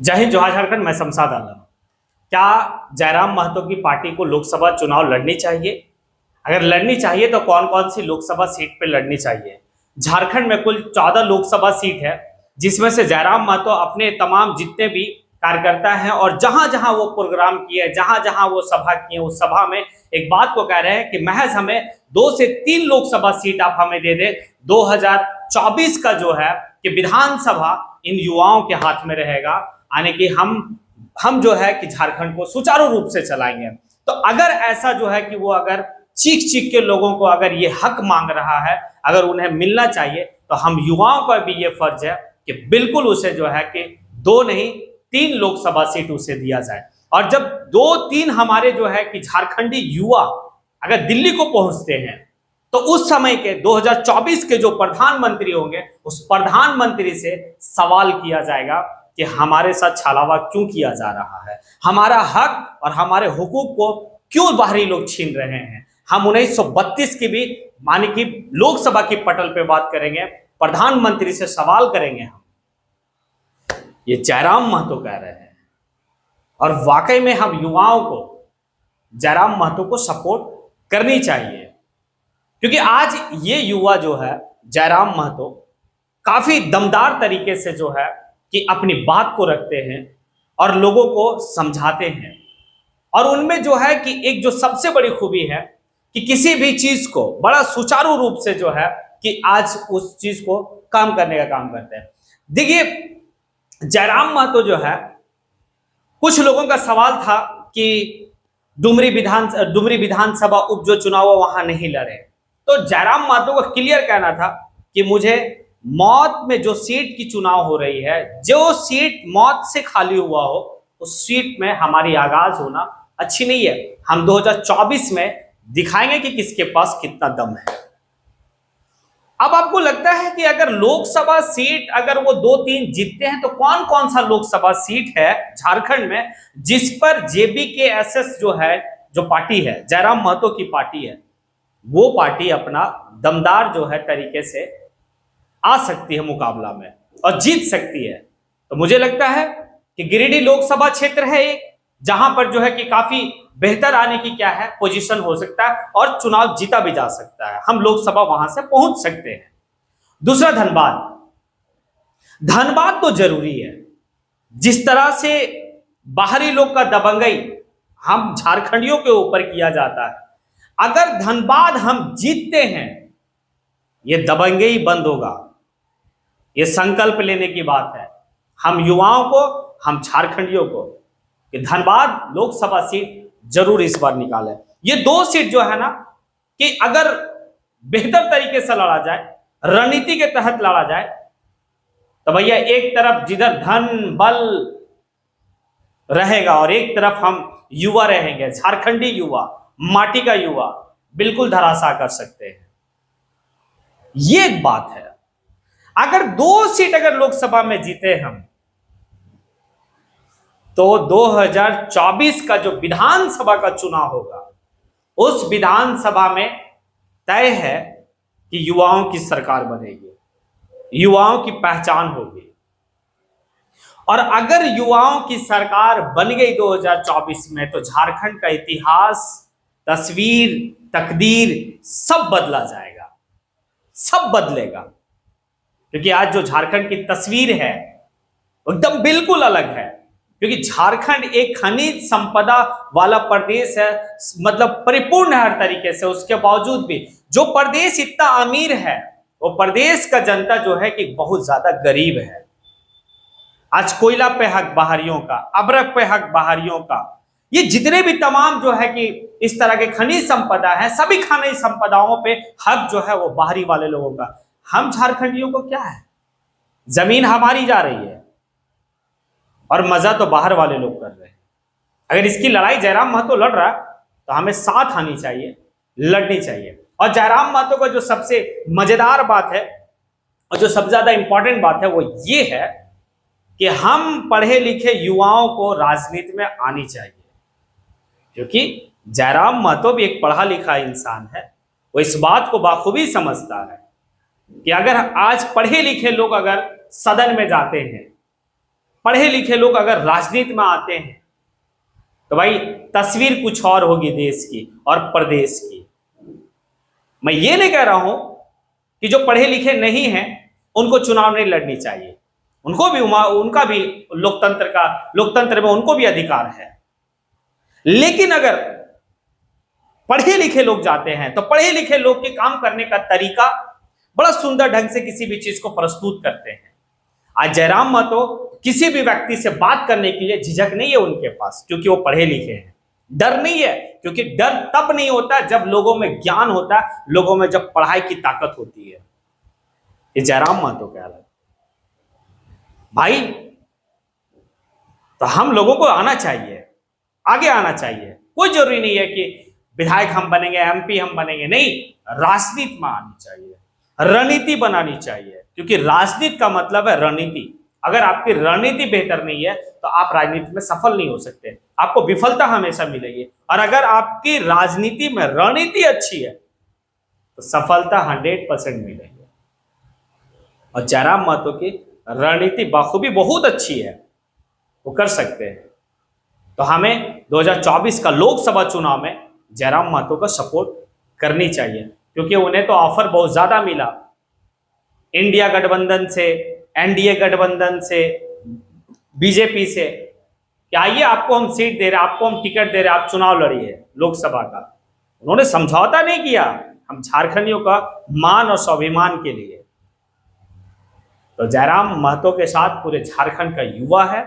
जय हिंद, जोहार झारखंड। मैं शमशाद आलम। क्या जयराम महतो की पार्टी को लोकसभा चुनाव लड़नी चाहिए? अगर लड़नी चाहिए तो कौन कौन सी लोकसभा सीट पे लड़नी चाहिए? झारखंड में कुल 14 लोकसभा सीट है, जिसमें से जयराम महतो अपने तमाम जितने भी कार्यकर्ता हैं और जहां जहां वो प्रोग्राम किए, जहां जहां वो सभा किए, उस सभा में एक बात को कह रहे हैं कि महज हमें 2 से 3 लोकसभा सीट आप हमें दे दे। 2024 का जो है कि विधानसभा इन युवाओं के हाथ में रहेगा, यानी कि हम जो है कि झारखंड को सुचारू रूप से चलाएंगे। तो अगर ऐसा जो है कि वो अगर चीख चीख के लोगों को अगर ये हक मांग रहा है, अगर उन्हें मिलना चाहिए, तो हम युवाओं का भी ये फर्ज है कि बिल्कुल उसे जो है कि 2 नहीं 3 लोकसभा सीट उसे दिया जाए। और जब 2-3 हमारे जो है कि झारखंडी युवा अगर दिल्ली को पहुंचते हैं, तो उस समय के 2024 के जो प्रधानमंत्री होंगे, उस प्रधानमंत्री से सवाल किया जाएगा कि हमारे साथ छलावा क्यों किया जा रहा है, हमारा हक और हमारे हुकूक को क्यों बाहरी लोग छीन रहे हैं। हम 1932 की भी मानी कि लोकसभा की पटल पे बात करेंगे, प्रधानमंत्री से सवाल करेंगे हम। ये जयराम महतो कह रहे हैं और वाकई में हम युवाओं को जयराम महतो को सपोर्ट करनी चाहिए, क्योंकि आज ये युवा जो है जयराम महतो काफी दमदार तरीके से जो है कि अपनी बात को रखते हैं और लोगों को समझाते हैं। और उनमें जो है कि एक जो सबसे बड़ी खूबी है कि किसी भी चीज को बड़ा सुचारू रूप से जो है कि आज उस चीज को काम करने का काम करते हैं। देखिए, जयराम महतो जो है, कुछ लोगों का सवाल था कि डुमरी विधानसभा उप जो चुनाव वहां नहीं लड़े, तो जयराम महतो को क्लियर कहना था कि मुझे मौत में जो सीट की चुनाव हो रही है, जो सीट मौत से खाली हुआ हो, उस सीट में हमारी आगाज होना अच्छी नहीं है। हम 2024 में दिखाएंगे कि किसके पास कितना दम है। अब आपको लगता है कि अगर लोकसभा सीट अगर वो 2-3 जीतते हैं, तो कौन कौन सा लोकसभा सीट है झारखंड में जिस पर JBKSS जो है, जो पार्टी है, जयराम महतो की पार्टी है, वो पार्टी अपना दमदार जो है तरीके से आ सकती है मुकाबला में और जीत सकती है। तो मुझे लगता है कि गिरिडीह लोकसभा क्षेत्र है एक, जहां पर जो है कि काफी बेहतर आने की क्या है पोजीशन हो सकता है और चुनाव जीता भी जा सकता है, हम लोकसभा वहां से पहुंच सकते हैं। दूसरा, धनबाद तो जरूरी है। जिस तरह से बाहरी लोग का दबंगई हम झारखंडियों के ऊपर किया जाता है, अगर धनबाद हम जीतते हैं, ये दबंगई बंद होगा। ये संकल्प लेने की बात है हम युवाओं को, हम झारखंडियों को, कि धनबाद लोकसभा सीट जरूर इस बार निकालें। ये 2 सीट जो है ना कि अगर बेहतर तरीके से लड़ा जाए, रणनीति के तहत लड़ा जाए, तो भैया एक तरफ जिधर धन बल रहेगा और एक तरफ हम युवा रहेंगे, झारखंडी युवा, माटी का युवा, बिल्कुल धराशायी कर सकते हैं। ये एक बात है। अगर 2 सीट अगर लोकसभा में जीते हम, तो 2024 का जो विधानसभा का चुनाव होगा, उस विधानसभा में तय है कि युवाओं की सरकार बनेगी, युवाओं की पहचान होगी। और अगर युवाओं की सरकार बन गई 2024 में, तो झारखंड का इतिहास, तस्वीर, तकदीर सब बदला जाएगा, सब बदलेगा। क्योंकि आज जो झारखंड की तस्वीर है एकदम बिल्कुल अलग है, क्योंकि झारखंड एक खनिज संपदा वाला प्रदेश है, मतलब परिपूर्ण है हर तरीके से। उसके बावजूद भी जो प्रदेश इतना अमीर है, वो प्रदेश का जनता जो है कि बहुत ज्यादा गरीब है। आज कोयला पे हक बाहरियों का, अबरक पे हक बाहरियों का, ये जितने भी तमाम जो है कि इस तरह के खनिज संपदा है, सभी खनिज संपदाओं पे हक जो है वो बाहरी वाले लोगों का। हम झारखंडियों को क्या है, जमीन हमारी जा रही है और मजा तो बाहर वाले लोग कर रहे हैं। अगर इसकी लड़ाई जयराम महतो लड़ रहा है, तो हमें साथ आनी चाहिए, लड़नी चाहिए। और जयराम महतो का जो सबसे मजेदार बात है और जो सबसे ज्यादा इंपॉर्टेंट बात है, वो ये है कि हम पढ़े लिखे युवाओं को राजनीति में आनी चाहिए, क्योंकि जयराम महतो भी एक पढ़ा लिखा इंसान है। वो इस बात को बाखूबी समझता है कि अगर आज पढ़े लिखे लोग अगर सदन में जाते हैं, पढ़े लिखे लोग अगर राजनीति में आते हैं तो भाई तस्वीर कुछ और होगी देश की और प्रदेश की। मैं ये नहीं कह रहा हूं कि जो पढ़े लिखे नहीं हैं उनको चुनाव नहीं लड़नी चाहिए, उनको भी उनका भी लोकतंत्र में उनको भी अधिकार है। लेकिन अगर पढ़े लिखे लोग जाते हैं तो पढ़े लिखे लोग के काम करने का तरीका बड़ा सुंदर ढंग से किसी भी चीज को प्रस्तुत करते हैं। आज जयराम महतो किसी भी व्यक्ति से बात करने के लिए झिझक नहीं है उनके पास, क्योंकि वो पढ़े लिखे हैं। डर नहीं है, क्योंकि डर तब नहीं होता जब लोगों में ज्ञान होता है, लोगों में जब पढ़ाई की ताकत होती है। ये जयराम महतो क्या लगा भाई। तो हम लोगों को आना चाहिए, आगे आना चाहिए। कोई जरूरी नहीं है कि विधायक हम बनेंगे, एमपी हम बनेंगे, नहीं, राजनीति में आनी चाहिए, रणनीति बनानी चाहिए, क्योंकि राजनीति का मतलब है रणनीति। अगर आपकी रणनीति बेहतर नहीं है तो आप राजनीति में सफल नहीं हो सकते, आपको विफलता हमेशा मिलेगी। और अगर आपकी राजनीति में रणनीति अच्छी है तो सफलता 100% मिलेगी। और जयराम महतो की रणनीति बखूबी बहुत अच्छी है, वो कर सकते हैं। तो हमें 2024 का लोकसभा चुनाव में जयराम महतो का सपोर्ट करनी चाहिए, क्योंकि उन्हें तो ऑफर बहुत ज्यादा मिला इंडिया गठबंधन से, एनडीए गठबंधन से, बीजेपी से कि आइए आपको हम सीट दे रहे हैं, आपको हम टिकट दे रहे हैं, आप चुनाव लड़िए लोकसभा का। उन्होंने समझौता नहीं किया हम झारखंडियों का मान और स्वाभिमान के लिए। तो जयराम महतो के साथ पूरे झारखंड का युवा है।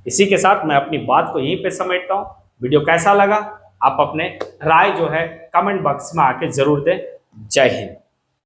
इसी के साथ मैं अपनी बात को यहीं पे समेटता हूं। वीडियो कैसा लगा आप अपने राय जो है कमेंट बॉक्स में आके जरूर दें। जय हिंद।